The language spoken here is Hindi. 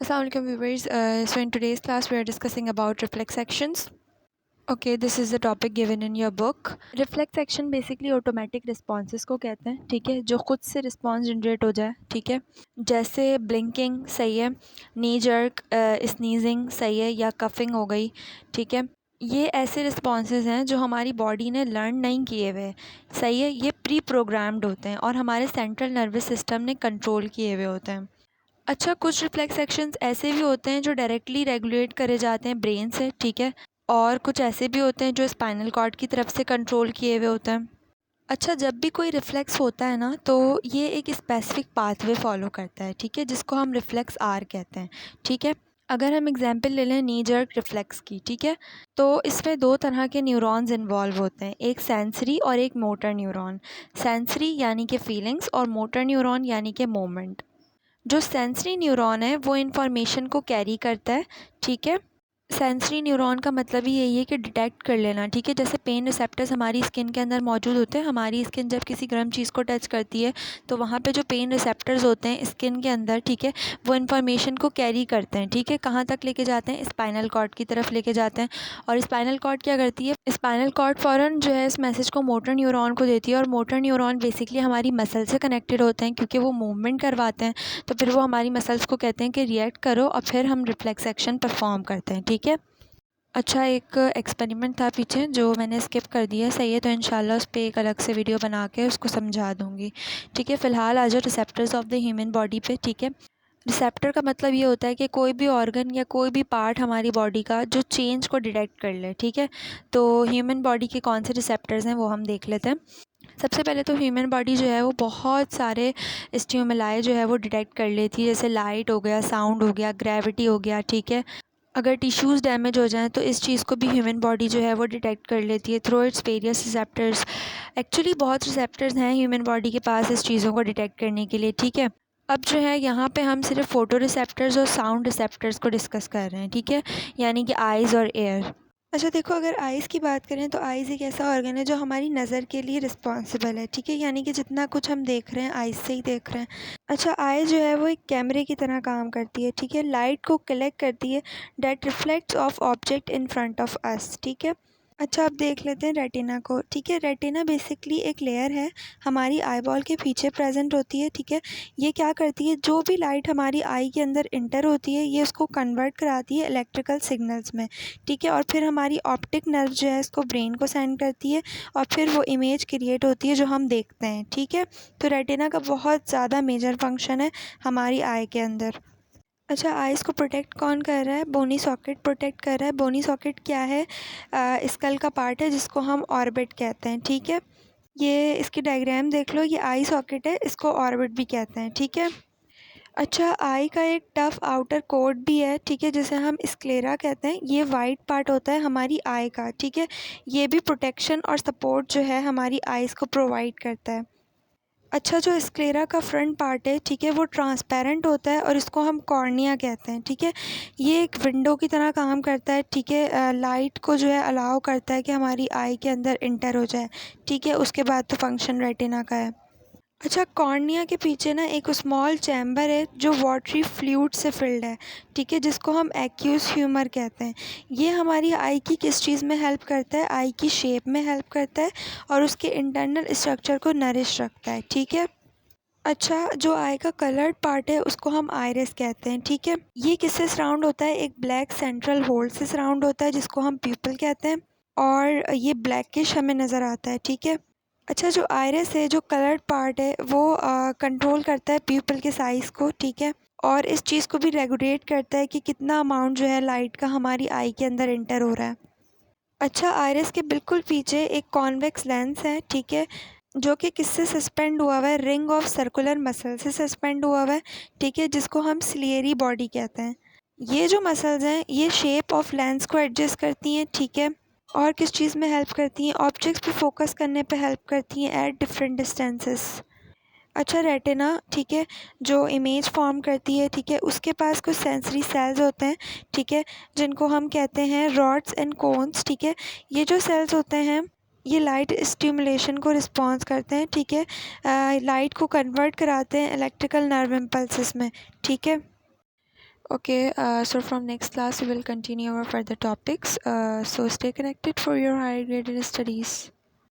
Assalamualaikum viewers. So in today's class we are discussing about reflex actions. Okay, this is the topic given in your book. Reflex action basically automatic responses को कहते हैं, ठीक है, जो खुद से रिस्पॉन्स जनरेट हो जाए, ठीक है, जैसे ब्लिंकिंग सही है, नी जर्क, स्नीजिंग सही है, या कफिंग हो गई, ठीक है। ये ऐसे रिस्पॉन्सेज हैं जो हमारी बॉडी ने लर्न नहीं किए हुए, सही है, ये प्री प्रोग्राम्ड होते हैं और हमारे सेंट्रल नर्वस सिस्टम ने कंट्रोल किए हुए होते हैं। अच्छा, कुछ रिफ्लेक्स एक्शंस ऐसे भी होते हैं जो डायरेक्टली रेगुलेट करे जाते हैं ब्रेन से, ठीक है, और कुछ ऐसे भी होते हैं जो स्पाइनल कॉर्ड की तरफ से कंट्रोल किए हुए होते हैं। अच्छा, जब भी कोई रिफ्लेक्स होता है ना, तो ये एक स्पेसिफिक पाथवे फॉलो करता है, ठीक है, जिसको हम रिफ्लेक्स आर कहते हैं, ठीक है। अगर हम एग्जांपल ले लें नी जर्क रिफ्लेक्स की, ठीक है, तो इसमें दो तरह के न्यूरॉन्स इन्वॉल्व होते हैं, एक सेंसरी और एक मोटर न्यूरॉन। सेंसरी यानी कि फीलिंग्स और मोटर न्यूरॉन यानी कि मोमेंट। जो सेंसरी न्यूरॉन है वो इन्फॉर्मेशन को कैरी करता है, ठीक है। सेंसरी न्यूरॉन का मतलब ही यही है कि डिटेक्ट कर लेना, ठीक है। जैसे पेन रिसेप्टर्स हमारी स्किन के अंदर मौजूद होते हैं, हमारी स्किन जब किसी गर्म चीज़ को टच करती है तो वहाँ पे जो पेन रिसेप्टर्स होते हैं स्किन के अंदर, ठीक है, वो इन्फॉर्मेशन को कैरी करते हैं, ठीक है। कहाँ तक लेके जाते हैं? स्पाइनल कॉर्ड की तरफ लेके जाते हैं। और स्पाइनल कॉर्ड क्या करती है? स्पाइनल कॉर्ड फ़ौरन जो है इस मैसेज को मोटर न्यूरॉन को देती है, और मोटर न्यूरॉन बेसिकली हमारी मसल से कनेक्टेड होते हैं क्योंकि वो मूवमेंट करवाते हैं। तो फिर वो हमारी मसल्स को कहते हैं कि रिएक्ट करो, और फिर हम रिफ्लेक्स एक्शन परफॉर्म करते हैं, ठीक है। अच्छा, एक एक्सपेरिमेंट था पीछे जो मैंने स्किप कर दिया, सही है, तो इंशाल्लाह उस पर एक अलग से वीडियो बना के उसको समझा दूँगी, ठीक है। फ़िलहाल आ जाओ receptors of the human body पे, ठीक है। रिसेप्टर का मतलब ये होता है कि कोई भी ऑर्गन या कोई भी पार्ट हमारी बॉडी का जो चेंज को डिटेक्ट कर ले, ठीक है। तो ह्यूमन बॉडी के कौन से रिसेप्टर्स हैं वो हम देख लेते हैं। सबसे पहले तो ह्यूमन बॉडी जो है वो बहुत सारे स्टिमुलाई जो है वो डिटेक्ट कर लेती है, जैसे लाइट हो गया, साउंड हो गया, ग्रेविटी हो गया, ठीक है। अगर टिश्यूज़ डैमेज हो जाएँ तो इस चीज़ को भी ह्यूमन बॉडी जो है वो डिटेक्ट कर लेती है through its various receptors. Actually बहुत रिसेप्टर्स हैं ह्यूमन बॉडी के पास इस चीज़ों को डिटेक्ट करने के लिए, ठीक है। अब जो है यहाँ पे हम सिर्फ फोटो रिसेप्टर्स और साउंड रिसेप्टर्स को डिस्कस कर रहे हैं, ठीक है, यानी कि आइज़ और एयर। अच्छा देखो, अगर आइज़ की बात करें तो आइज़ एक ऐसा ऑर्गन है जो हमारी नज़र के लिए रिस्पॉन्सिबल है, ठीक है, यानी कि जितना कुछ हम देख रहे हैं आइज़ से ही देख रहे हैं। अच्छा, आई जो है वो एक कैमरे की तरह काम करती है, ठीक है, लाइट को कलेक्ट करती है that reflects of object in front of us, ठीक है। अच्छा, अब देख लेते हैं रेटिना को, ठीक है। रेटिना बेसिकली एक लेयर है हमारी आई बॉल के पीछे प्रेजेंट होती है, ठीक है। ये क्या करती है, जो भी लाइट हमारी आई के अंदर इंटर होती है ये उसको कन्वर्ट कराती है इलेक्ट्रिकल सिग्नल्स में, ठीक है, और फिर हमारी ऑप्टिक नर्व जो है इसको ब्रेन को सेंड करती है, और फिर वो इमेज क्रिएट होती है जो हम देखते हैं, ठीक है। तो रेटिना का बहुत ज़्यादा मेजर फंक्शन है हमारी आई के अंदर। अच्छा, आइज़ को प्रोटेक्ट कौन कर रहा है? बोनी सॉकेट प्रोटेक्ट कर रहा है। बोनी सॉकेट क्या है? स्कल का पार्ट है जिसको हम ऑर्बिट कहते हैं, ठीक है। ये इसकी डायग्राम देख लो, ये आई सॉकेट है, इसको ऑर्बिट भी कहते हैं, ठीक है। अच्छा, आई का एक टफ आउटर कोट भी है, ठीक है, जिसे हम स्क्लेरा कहते हैं। ये वाइट पार्ट होता है हमारी आई का, ठीक है। ये भी प्रोटेक्शन और सपोर्ट जो है हमारी आइज़ को प्रोवाइड करता है। अच्छा, जो स्क्लेरा का फ्रंट पार्ट है, ठीक है, वो ट्रांसपेरेंट होता है और इसको हम कॉर्निया कहते हैं, ठीक है। ये एक विंडो की तरह काम करता है, ठीक है, लाइट को जो है अलाउ करता है कि हमारी आई के अंदर इंटर हो जाए, ठीक है। उसके बाद तो फंक्शन रेटिना का है। अच्छा, कॉर्निया के पीछे ना एक स्मॉल चैम्बर है जो वाटरी फ्लूइड से फिल्ड है, ठीक है, जिसको हम एक्यूस ह्यूमर कहते हैं। ये हमारी आई की किस चीज़ में हेल्प करता है? आई की शेप में हेल्प करता है और उसके इंटरनल स्ट्रक्चर को नरिश रखता है, ठीक है। अच्छा, जो आई का कलर्ड पार्ट है उसको हम आइरिस कहते हैं, ठीक है। ये किससे सराउंड होता है? एक ब्लैक सेंट्रल होल से सराउंड होता है जिसको हम प्यूपल कहते हैं, और ये ब्लैकिश हमें नज़र आता है, ठीक है। अच्छा, जो आइरिस है, जो कलर्ड पार्ट है, वो कंट्रोल करता है प्यूपल के साइज़ को, ठीक है, और इस चीज़ को भी रेगुलेट करता है कि कितना अमाउंट जो है लाइट का हमारी आई के अंदर इंटर हो रहा है। अच्छा, आइरिस के बिल्कुल पीछे एक कॉन्वेक्स लेंस है, ठीक है, जो कि किससे सस्पेंड हुआ हुआ है? रिंग ऑफ सर्कुलर मसल से सस्पेंड हुआ हुआ है, ठीक है, जिसको हम सिलियरी बॉडी कहते हैं। ये जो मसल्स हैं ये शेप ऑफ लेंस को एडजस्ट करती हैं, ठीक है, और किस चीज़ में हेल्प करती हैं? ऑब्जेक्ट्स पे फोकस करने पे हेल्प करती हैं एट डिफरेंट डिस्टेंसेस। अच्छा, रेटिना, ठीक है, जो इमेज फॉर्म करती है, ठीक है, उसके पास कुछ सेंसरी सेल्स होते हैं, ठीक है, जिनको हम कहते हैं रॉड्स एंड कोन्स, ठीक है। ये जो सेल्स होते हैं ये लाइट स्टिमुलेशन को रिस्पॉन्स करते हैं, ठीक है, लाइट को कन्वर्ट कराते हैं इलेक्ट्रिकल नर्व इम्पल्सेस में, ठीक है। Okay, so from next class we will continue our further topics. So stay connected for your higher graded studies.